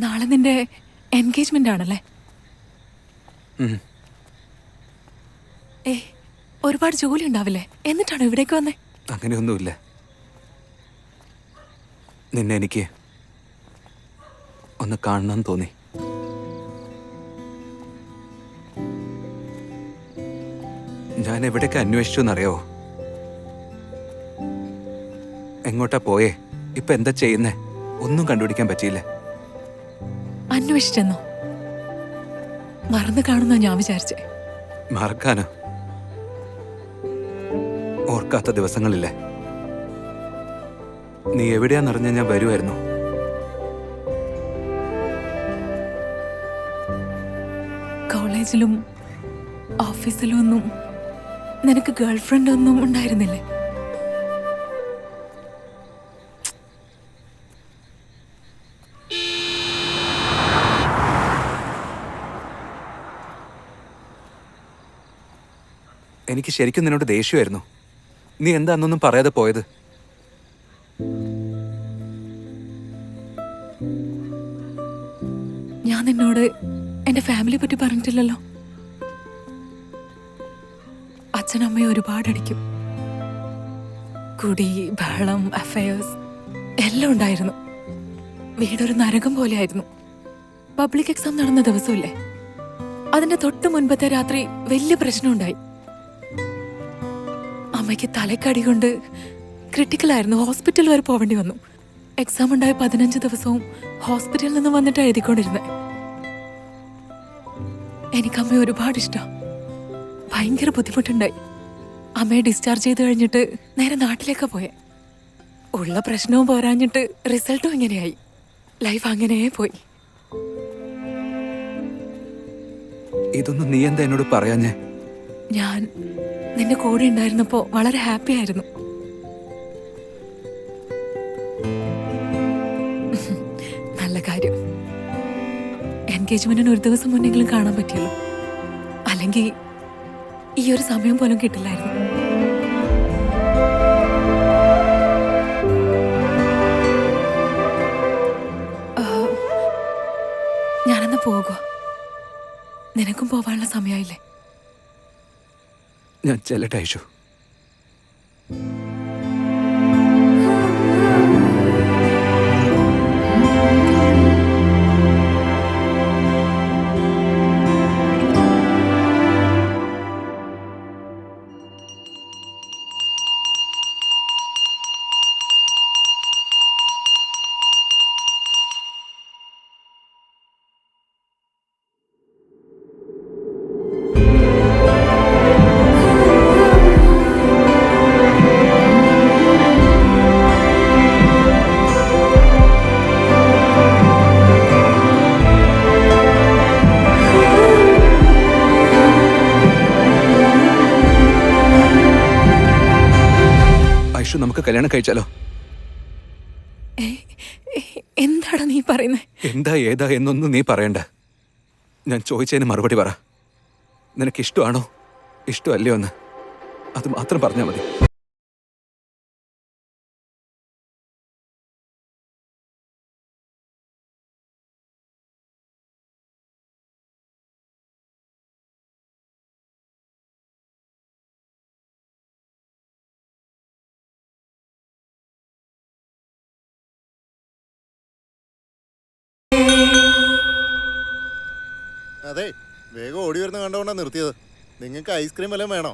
നാളെ നിന്റെ എൻഗേജ്മെന്റ് ആണല്ലേ? ഒരുപാട് ജോലി ഉണ്ടാവില്ലേ? എന്നിട്ടാണോ ഇവിടേക്ക് വന്നേ? അങ്ങനെയൊന്നുമില്ല. നിന്നെ എനിക്ക് ഒന്ന് കാണണം തോന്നി. ഞാൻ എവിടേക്ക് അന്വേഷിച്ചു എന്നറിയാവോ? എങ്ങോട്ടാ പോയേ? ഇപ്പൊ എന്താ ചെയ്യുന്നേ? ഒന്നും കണ്ടുപിടിക്കാൻ പറ്റിയില്ല. അന്വേഷിച്ചെന്നോ? മറന്നു കാണുന്ന ഞാൻ വിചാരിച്ചേ. മറക്കാനോ? ഓർക്കാത്ത ദിവസങ്ങളില്ലേ? നീ എവിടെയാന്നറിഞ്ഞ ഞാൻ വരുമായിരുന്നു. കോളേജിലും ഓഫീസിലും ഒന്നും നിനക്ക് ഗേൾഫ്രണ്ട് ഒന്നും ഉണ്ടായിരുന്നില്ലേ? എനിക്ക് ശരിക്കും നിന്നോട് ദേഷ്യമായിരുന്നു. നീ എന്താ അന്നൊന്നും പറയാതെ പോയത്? ഞാൻ നിന്നോട് എന്റെ ഫാമിലിയെ പറ്റി പറഞ്ഞിട്ടില്ലല്ലോ. അച്ഛനമ്മയെ ഒരുപാട് അടിക്കും. കുടി, ബഹളം, അഫയേഴ്സ് എല്ലാം ഉണ്ടായിരുന്നു. വീടൊരു നരകം പോലെയായിരുന്നു. പബ്ലിക് എക്സാം നടന്ന ദിവസമില്ലേ, അതിന്റെ തൊട്ട് മുൻപത്തെ രാത്രി വലിയ പ്രശ്നമുണ്ടായി. അമ്മയ്ക്ക് തലക്കടി കൊണ്ട് ക്രിട്ടിക്കലായിരുന്നു. ഹോസ്പിറ്റൽ വരെ പോവേണ്ടി വന്നു. എക്സാം ഉണ്ടായ 15 ദിവസവും ഹോസ്പിറ്റലിൽ നിന്ന് വന്നിട്ട് എഴുതിക്കൊണ്ടിരുന്നേ. എനിക്ക് അമ്മയെ ഒരുപാട് ഇഷ്ടം. ഭയങ്കര ബുദ്ധിമുട്ടുണ്ടായി. അമ്മയെ ഡിസ്ചാർജ് ചെയ്ത് കഴിഞ്ഞിട്ട് നേരെ നാട്ടിലേക്കാ പോയെ. ഉള്ള പ്രശ്നവും പോരാഞ്ഞിട്ട് റിസൾട്ടും ഇങ്ങനെയായി. ലൈഫ് അങ്ങനെ പോയി. ഇതൊന്നും നീ എന്താ എന്നോട് പറയാഞ്ഞേ? ഞാൻ നിന്റെ കൂടെ ഉണ്ടായിരുന്നപ്പോ വളരെ ഹാപ്പി ആയിരുന്നു. നല്ല കാര്യം. എൻഗേജ്മെന്റിന് ഒരു ദിവസം മുന്നെങ്കിലും കാണാൻ പറ്റിയല്ലോ. അല്ലെങ്കിൽ ഈ ഒരു സമയം പോലും കിട്ടില്ലായിരുന്നു. ഞാനെന്ന് പോകുക. നിനക്കും പോവാനുള്ള സമയമായില്ലേ? ഞാൻ ചെല്ലട്ടെ ഐഷു. ഐഷു, നമുക്ക് കല്യാണം കഴിച്ചാലോ? എന്താടാ നീ പറയുന്നേ? എന്താ ഏതാ എന്നൊന്നും നീ പറയണ്ട. ഞാൻ ചോദിച്ചതിന് മറുപടി പറ. നിനക്ക് ഇഷ്ടമാണോ ഇഷ്ടമല്ലയോ എന്ന് അത് മാത്രം പറഞ്ഞാൽ മതി. അതെ, വേഗം ഓടി വരുന്ന കണ്ടുകൊണ്ടാണ് നിർത്തിയത്. നിങ്ങൾക്ക് ഐസ്ക്രീം വല്ലതും വേണോ?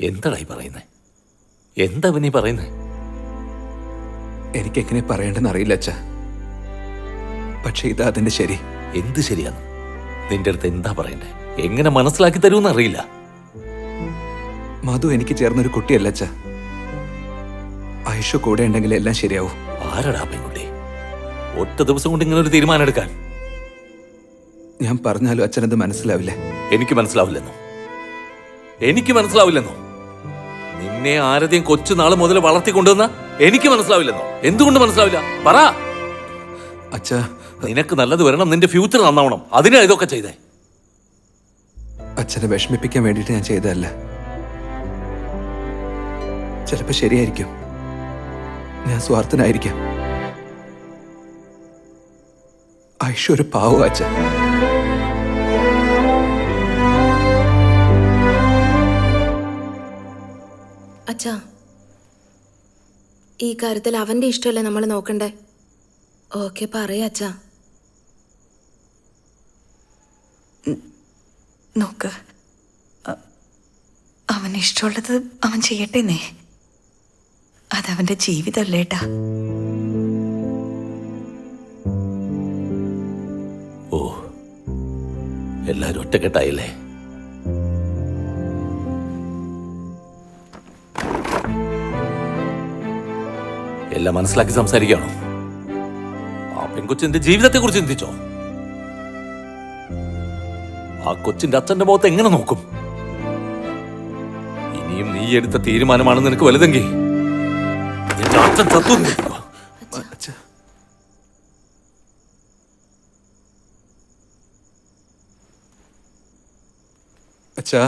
എന്തായി പറയുന്നേ? എന്താ നീ പറയുന്നേ? എനിക്കെങ്ങനെ പറയേണ്ടെന്ന് അറിയില്ല അച്ഛാ. പക്ഷെ ഇതാ അതിന്റെ ശരി. എന്ത് ശരിയാന്ന്? നിന്റെ അടുത്ത് എന്താ പറയണ്ടേ? എങ്ങനെ മനസ്സിലാക്കി തരൂന്ന് അറിയില്ല. മധു എനിക്ക് ചേർന്നൊരു കുട്ടിയല്ല അച്ഛാ. ഐഷു കൂടെ ഉണ്ടെങ്കിൽ എല്ലാം ശരിയാവും. ആരടാ പെൺകുട്ടി? ഒറ്റ ദിവസം കൊണ്ട് ഇങ്ങനെ ഒരു തീരുമാനം എടുക്കാൻ? ഞാൻ പറഞ്ഞാലും അച്ഛനത് മനസ്സിലാവില്ല. എനിക്ക് മനസ്സിലാവില്ലെന്നോ? എനിക്ക് മനസ്സിലാവില്ലെന്നോ? നിന്നെ ആരതെയും കൊച്ചുനാള് മുതൽ വളർത്തിക്കൊണ്ടുവന്ന എനിക്ക് മനസ്സിലാവില്ലെന്നോ? എന്തുകൊണ്ട് മനസ്സിലാവില്ല? പറ. അച്ഛാ, നിനക്ക് നല്ലത് വരണം, നിന്റെ ഫ്യൂച്ചർ നന്നാവണം. അതിനാ ഇതൊക്കെ ചെയ്തേ. അച്ഛനെ വിഷമിപ്പിക്കാൻ വേണ്ടിയിട്ട് ഞാൻ ചെയ്തതല്ല. ചിലപ്പോൾ ശരിയായിരിക്കും. ഞാൻ സ്വാർത്ഥനായിരിക്കാം. ഐഷു ഒരു പാവം അച്ഛ. അച്ഛാ, ഈ കാര്യത്തിൽ അവന്റെ ഇഷ്ടമല്ലേ നമ്മൾ നോക്കണ്ടേ? ഓക്കെ പറയാ അച്ഛാ. നോക്ക്, അവന് ഇഷ്ടമുള്ളത് അവൻ ചെയ്യട്ടേന്നേ. അതവന്റെ ജീവിതമല്ലേട്ടാ. ഓ, എല്ലാരും ഒറ്റക്കെട്ടായില്ലേ? എല്ലാം മനസ്സിലാക്കി സംസാരിക്കുകയാണോ? ആ പെൺകൊച്ചിന്റെ ജീവിതത്തെ കുറിച്ച് ചിന്തിച്ചോ? ആ കൊച്ചിന്റെ അച്ഛന്റെ മുഖത്ത് എങ്ങനെ നോക്കും? ഇനിയും നീ എടുത്ത തീരുമാനമാണ് നിനക്ക് വലുതെങ്കിൽ നിന്റെ അച്ഛൻ ചത്തു. അച്ഛാ, അച്ഛാ,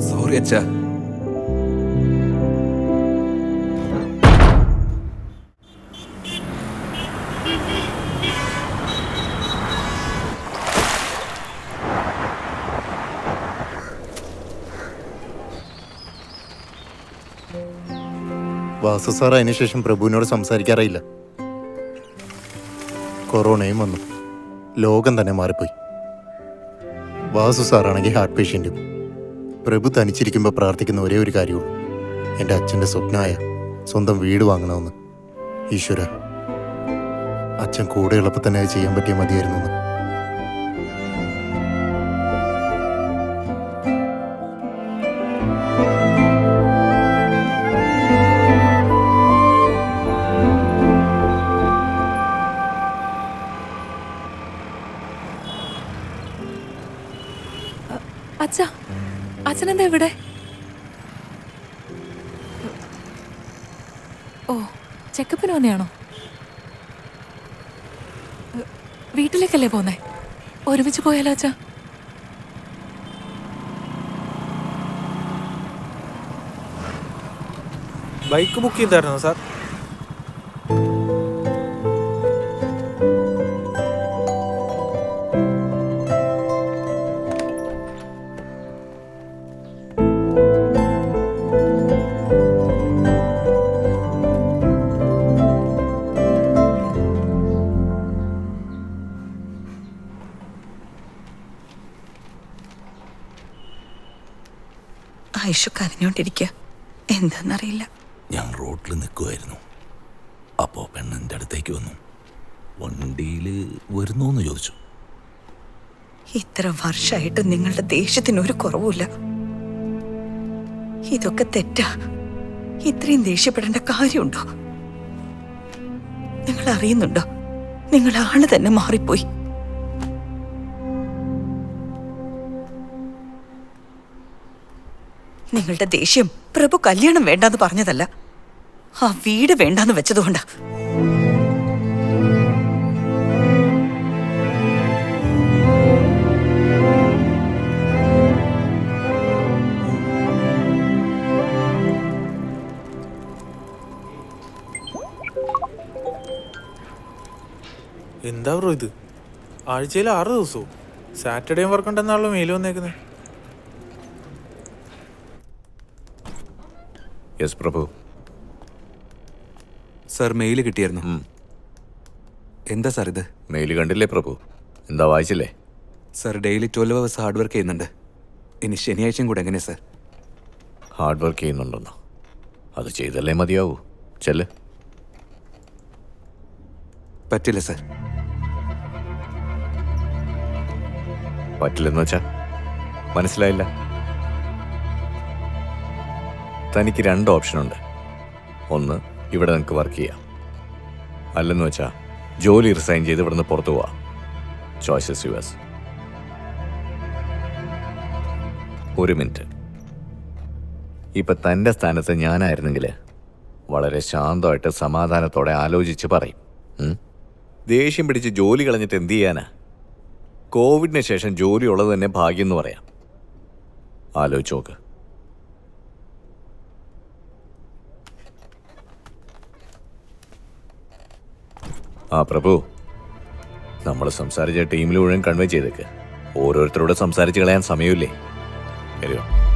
സോറി അച്ഛാ. വാസു സാർ അതിനുശേഷം പ്രഭുവിനോട് സംസാരിക്കാറില്ല. കൊറോണയും വന്നു, ലോകം തന്നെ മാറിപ്പോയി. വാസു സാറാണെങ്കിൽ ഹാർട്ട് പേഷ്യൻറ്റും. പ്രഭു തനിച്ചിരിക്കുമ്പോൾ പ്രാർത്ഥിക്കുന്ന ഒരേ ഒരു കാര്യമുള്ളൂ, എൻ്റെ അച്ഛൻ്റെ സ്വപ്നമായ സ്വന്തം വീട് വാങ്ങണമെന്ന്. ഈശ്വര, അച്ഛൻ കൂടെയുള്ളപ്പോൾ തന്നെ അത് ചെയ്യാൻ പറ്റിയ മതിയായിരുന്നു എന്ന്. അച്ഛാ, അച്ഛനെന്താ ഇവിടെ? ഓ, ചെക്കപ്പിന് വന്നെയാണോ? വീട്ടിലേക്കല്ലേ പോന്നേ? ഒരുമിച്ച് പോയാലോ അച്ഛാ? ബൈക്ക് ബുക്ക് ചെയ്തായിരുന്നോ സാർ? ഐഷു കരഞ്ഞോണ്ടിരിക്കുക, എന്താന്നറിയില്ല. ഞാൻ റോഡിൽ നിൽക്കുമായിരുന്നു. അപ്പോൾ പെണ്ണിൻ്റെ അടുത്തേക്ക് വന്നു. വണ്ടിയിൽ വരുന്നോന്ന് ചോദിച്ചു. ഇത്ര വർഷമായിട്ട് നിങ്ങളുടെ ദേഷ്യത്തിന് ഒരു കുറവുമില്ല. ഇതൊക്കെ തെറ്റാ. ഇത്രയും ദേഷ്യപ്പെടേണ്ട കാര്യമുണ്ടോ? നിങ്ങൾ അറിയുന്നുണ്ടോ, നിങ്ങൾ ആള് തന്നെ മാറിപ്പോയി. നിങ്ങളുടെ ദേഷ്യം പ്രഭു കല്യാണം വേണ്ടാന്ന് പറഞ്ഞതല്ല, ആ വീട് വേണ്ടാന്ന് വെച്ചതുകൊണ്ടാ. എന്താ ബ്രോ ഇത്? ആഴ്ചയിൽ 6 ദിവസവും സാറ്റർഡേയും വർക്ക് ഉണ്ടെന്നാണല്ലോ മെയിൽ വന്നേക്കുന്നത്. യെസ് പ്രഭു. സാർ മെയിൽ കിട്ടിയായിരുന്നു. എന്താ സാർ ഇത്? മെയിൽ കണ്ടില്ലേ പ്രഭു? എന്താ വായിച്ചില്ലേ? Sir daily 12 hours hard work ചെയ്യുന്നുണ്ട്. ഇനി ശനിയാഴ്ചയും കൂടെ എങ്ങനെയാ സാർ? Hard work ചെയ്യുന്നുണ്ടെന്നോ? അത് ചെയ്തല്ലേ മതിയാവൂ. ചെല്ല്. പറ്റില്ല സാർ. പറ്റില്ലെന്ന് വെച്ചാ മനസ്സിലായില്ല. തനിക്ക് 2 ഓപ്ഷനുണ്ട്. ഒന്ന്, ഇവിടെ നിങ്ങൾക്ക് വർക്ക് ചെയ്യാം. അല്ലെന്ന് വെച്ചാ ജോലി റിസൈൻ ചെയ്ത് ഇവിടുന്ന് പുറത്തു പോവാം. Choices yours. 1 മിനിറ്റ്. ഇപ്പം തൻ്റെ സ്ഥാനത്ത് ഞാനായിരുന്നെങ്കിൽ വളരെ ശാന്തമായിട്ട് സമാധാനത്തോടെ ആലോചിച്ച് പറയും. ദേഷ്യം പിടിച്ച് ജോലി കളഞ്ഞിട്ട് എന്ത് ചെയ്യാനാ? കോവിഡിന് ശേഷം ജോലി ഉള്ളത് തന്നെ ഭാഗ്യം എന്ന് പറയാം. ആലോചിച്ച് നോക്ക്. ആ പ്രഭു, നമ്മൾ സംസാരിച്ച ടീമിൽ മുഴുവൻ കൺവേ ചെയ്തേക്ക്. ഓരോരുത്തരോട് സംസാരിച്ച് കളയാൻ സമയമില്ലേ? വരുമോ?